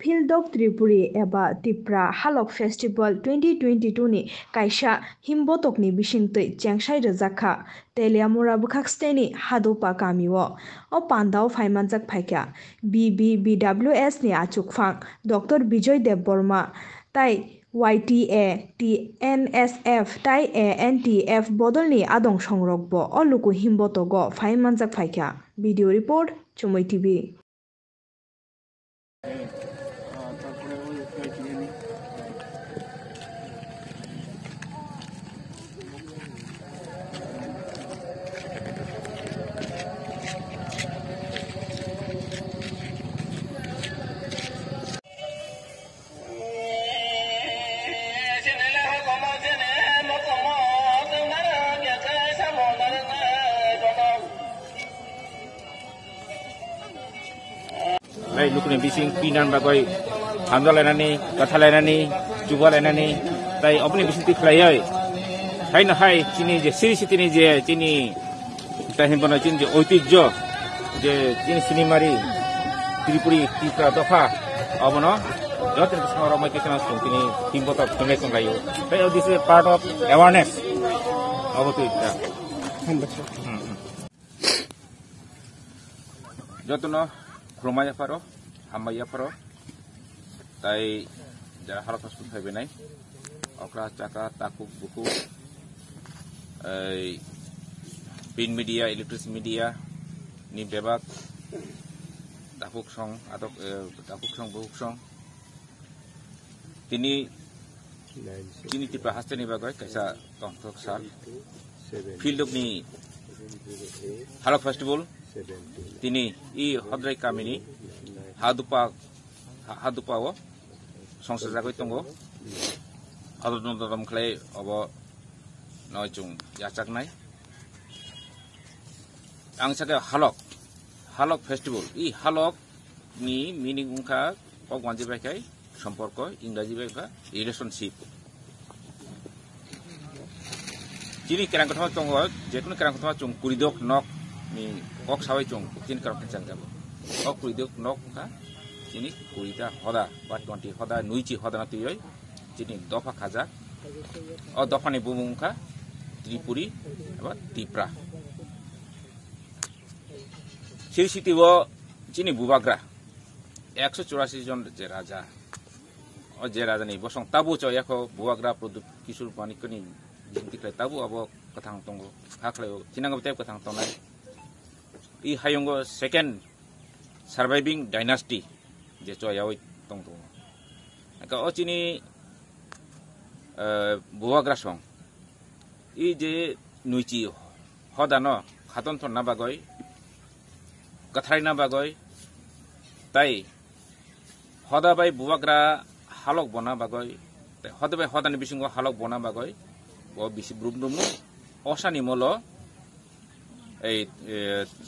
Field of Tripuri eba Tipra Halok Festival 2022 ni kaisa himbotokni bisingtwi chengsai rwjakha Teliamura bwkhaksteni hadopa kamio o pandao phaimanjak phaikha BBBWS ni achukphang Dr. Bijoy Dev Burma tai YTA TNSF tai ANTF bodolni adong songrokbo o luku himbotogo phaimanjak phaikha video report Chumui TV lukuni bising pinan bagoi hamdalainani kathalainani jubalainani tai apni bising tikhlai hai na hai chini je siri sitini je chini tahin bana chin je oitijjo je chini sinimari tripuri tisa dofa abono jotre bismara mai kisana suntini timbota tunai kongayo tai this is a part of awareness abotu ita jotono Kromaya Faro, Hamaya Faro, tai jara harap hospital faibenai, okra caka takuk buku, print media, electronic media, ni bebak, takuk song atau takuk song buku song, kini tipe hasil ni bagai kaisa tongtok sal, field ni Halok Festival. Tini I hodrai kamini hadupa wo songsa jagoi tongo hadon dom khlai obo noichung yachaknai ang saka halok festival I halok ni meaning ungkha pogwanji baikai সম্পর্ক ইংরেজি বাইবা relationship চিনি কেরাং কথা tongo যেকোনো কেরাং কথা chung kuridok nok ni kok sawai chung tin karok kencang jabo ok kuridok nok ka chini kurita hoda ba 20 hoda nuichi hoda na tuyoi chini dofa khaja o dofa ni bumung ka tripuri aba tipra siri wo chini bubagra 184 জন যে রাজা o je raja ni bosong tabu cho yakho bubagra produk kisur panik ni jintiklai tabu abo kathang tongo haklai tinang btai kathang tonai I hayongo second surviving dynasty je cho yawi tong tong ka o chini bubagra song I je nuichi hodano khaton thon na bagoi kathai na bagoi tai hoda bai bubagra halok bona bagoi hoda bai hodani bisingo halok bona bagoi bo bisi brumdum osani molo ei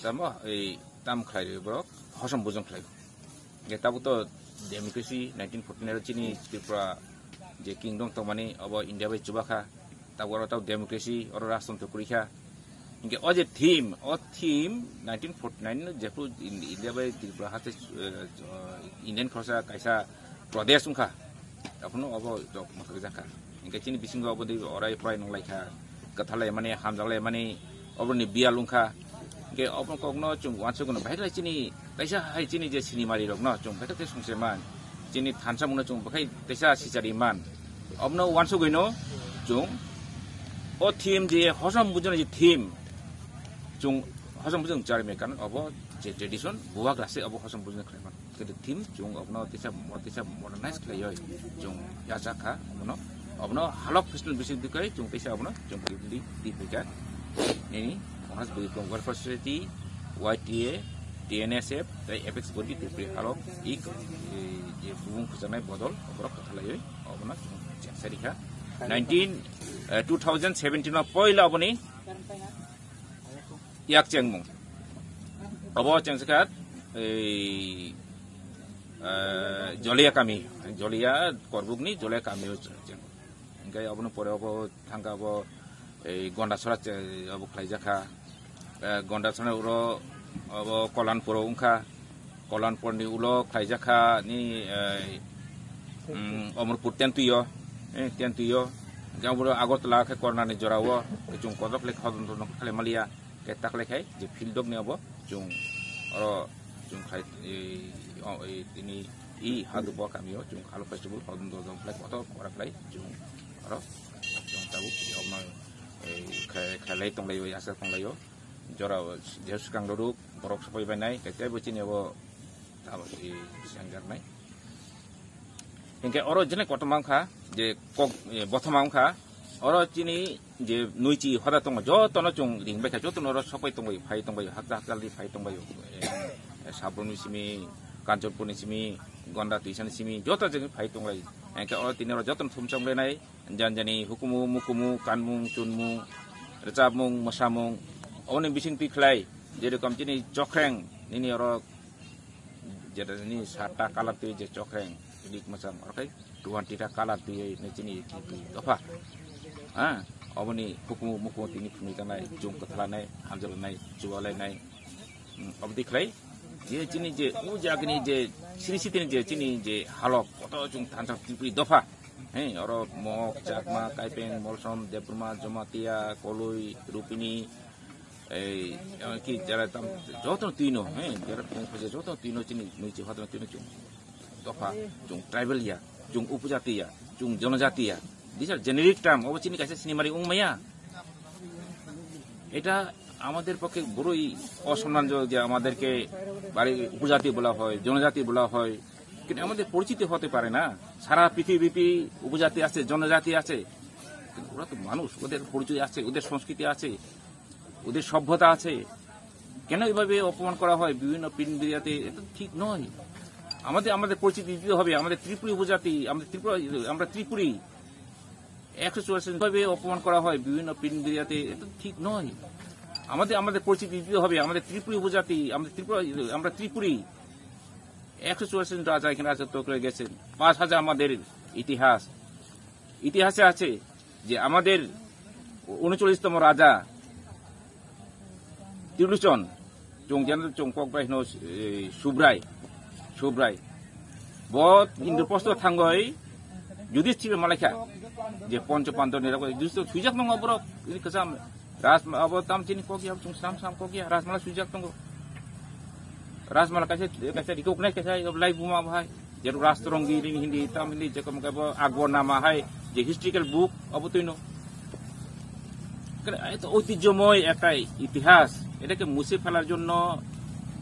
tamo ei tam khlai bro hosam bujong khlai getabu to democracy 1949 chini tripura je kingdom to mani abo india bai chubakha taboro to democracy or rashtonto kurikha inge oje theme 1949 jepu india bai tripura hate indian khosa kaisa pradesh ungkha apno abo jok makha jaka inge chini bisingo abo de orai prai nong laikha kathalai mani hamjalai mani oboni bial ungkha inge obon kokno chung wansu gono bhaira chini kaisa hai chini je sinimari rok no chung bhaita te sungse man chini thansa muno chung bhakai kaisa sichari man obno wansu goino chung o theme je hosam bujona je theme chung hosam bujong charme kan obo je tradition buwak rase obo hosam bujona khlaiman ke theme chung obno tisa modernize khlaioi chung yachakha obno halok festival bisi dikai chung tisa obno chung di bika ini Monas Bui Welfare Facility YTA TNSF tai Apex body Tripuri halok ik je bung khujana bodol obrok kathalai obna sarikha 2017 ma poila oboni yak chengmung obo chengsakat ei jolia kami jolia korbugni jolia kami cheng engai obno pore obo thanga obo ei gonda sora obo khlaijakha gonda sora uro obo kolanpuro ungkha Kolanpur ni ulo Kaijaka ni Omurpur tentuyo Jamburo Agotla ke korna ni jorawo jung kodok lek hodon to kale malia ke tak lek hai je fieldok ni abo jung oro jung khai ini I hadu bo kamio jung halo festival hodon to jong lek oto korak lai jung oro jung tabu omno khalai tong lai asa tong lai yo jorawo jes kang doruk borok sapoi banai ke te bocin abo tabu sanggar nai Hingga orang jenis kota mangka, je kok bottom mangka, orang jenis je nuici hada tunggu, jauh tanah cung ring mereka jauh tanah orang sampai tunggu, pai tunggu, hak kali pai tunggu, sabun simi, kancur pun simi, gonda tuisan simi, jauh tanah jenis pai tunggu. Hingga orang tini orang jauh tanah thumsam lenai, janjani hukumu, mukumu, kanmu, cunmu, recapmu, masamu, orang yang bising piklai, jadi kamu jenis cokreng, ini orang jadi ini sarta kalat tu je cokreng. Jadi macam orang tuan tidak kalah di sini apa? Apa ni hukum ini pemikiran naik, jung ketelan naik, hamzah naik, jual naik. Apa diklai? Dia sini je, ujak ni je, sini je, sini je halok, atau jung tanjak tipi dofa. Orang mok, cakma, kaipeng, molsom, deprma, jomatia, koloi, rupini. Ki jalan tam, jauh tino, jalan pengkos jauh tino sini, nuci hati tino jung. Dofa, jung tribal ya, jung upujati ya, jung jonojati ya. These are generic term. Obo chini kaise sini mari maya. Eta আমাদের পক্ষে বড়ই অসম্মানজনক যে আমাদেরকে বাড়ি উপজাতি বলা হয়, জনজাতি বলা হয়, কিন্তু আমাদের পরিচিতি হতে পারে না। সারা পৃথিবীব্যাপী উপজাতি আছে, জনজাতি আছে, কিন্তু ওরা তো মানুষ, ওদের পরিচয় আছে, ওদের সংস্কৃতি আছে, ওদের সভ্যতা আছে। কেন এভাবে অপমান করা হয় বিভিন্ন প্রিন্ট মিডিয়াতে? এটা ঠিক নয়। আমাদের পরিচিতি দিতে হবে। আমাদের ত্রিপুরী উপজাতি, আমরা ত্রিপুরী 100% ভাবে অপমান করা হয় বিভিন্ন প্রিন্ট মিডিয়াতে। এটা ঠিক নয়। আমাদের পরিচিতি দিতে হবে। আমাদের ত্রিপুরী উপজাতি, আমরা ত্রিপুরী 100% রাজা এখানে রাজত্ব করে গেছেন। 5000 আমাদের ইতিহাসে আছে যে আমাদের 39তম রাজা তিলুচন চংকক সুব্রাই বত ইন্দ্রপ্রস্থ থাঙ্গই যুধিষ্ঠির মালাইখা যে পঞ্চপাণ্ডব নিরাপদ যুধিষ্ঠির সুইজাক দङ বরক ini kesam ras abo tam chini kogi ab chung sam kogi rasmala suijak tong rasmala kaise recognize kaise lai buma bhai jeru rastronggi ring hindi tam hindi jekom kabo akbor nama hai je historical book abo tuino এটা ঐতিহ্যময় একটা ইতিহাস, এটাকে মুছে ফেলার জন্য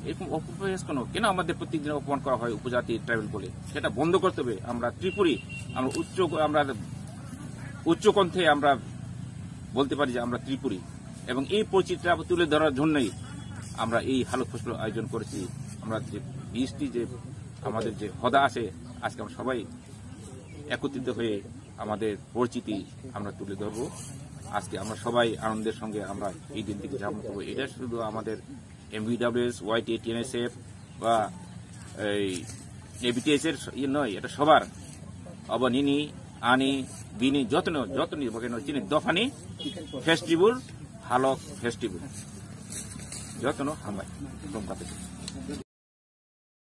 এরকম অপপ্রয়াস কেন আমাদের প্রত্যেকদিন অপমান করা হয় উপজাতি ট্রাইবেল বলে? সেটা বন্ধ করতে হবে। আমরা ত্রিপুরী, আমরা উচ্চকণ্ঠে আমরা বলতে পারি যে আমরা ত্রিপুরী, এবং এই পরিচিতিটা তুলে ধরার জন্যই আমরা এই হালক ফসল আয়োজন করেছি। আমরা যে 20টি যে আমাদের যে হদা আছে, আজকে আমরা সবাই একত্রিত হয়ে আমাদের পরিচিতি আমরা তুলে ধরবো। আজকে আমরা সবাই আনন্দের সঙ্গে আমরা এই দিনটিকে যাপন করবো। এটা শুধু আমাদের MVWS, YTA, TNSF বা ABTS এর নয়, এটা সবার। অবনিনি আনি বিনি যত্ন চিনি দফানি ফেস্টিভ্যাল হালক ফেস্টিভ্যাল যত্ন হামাই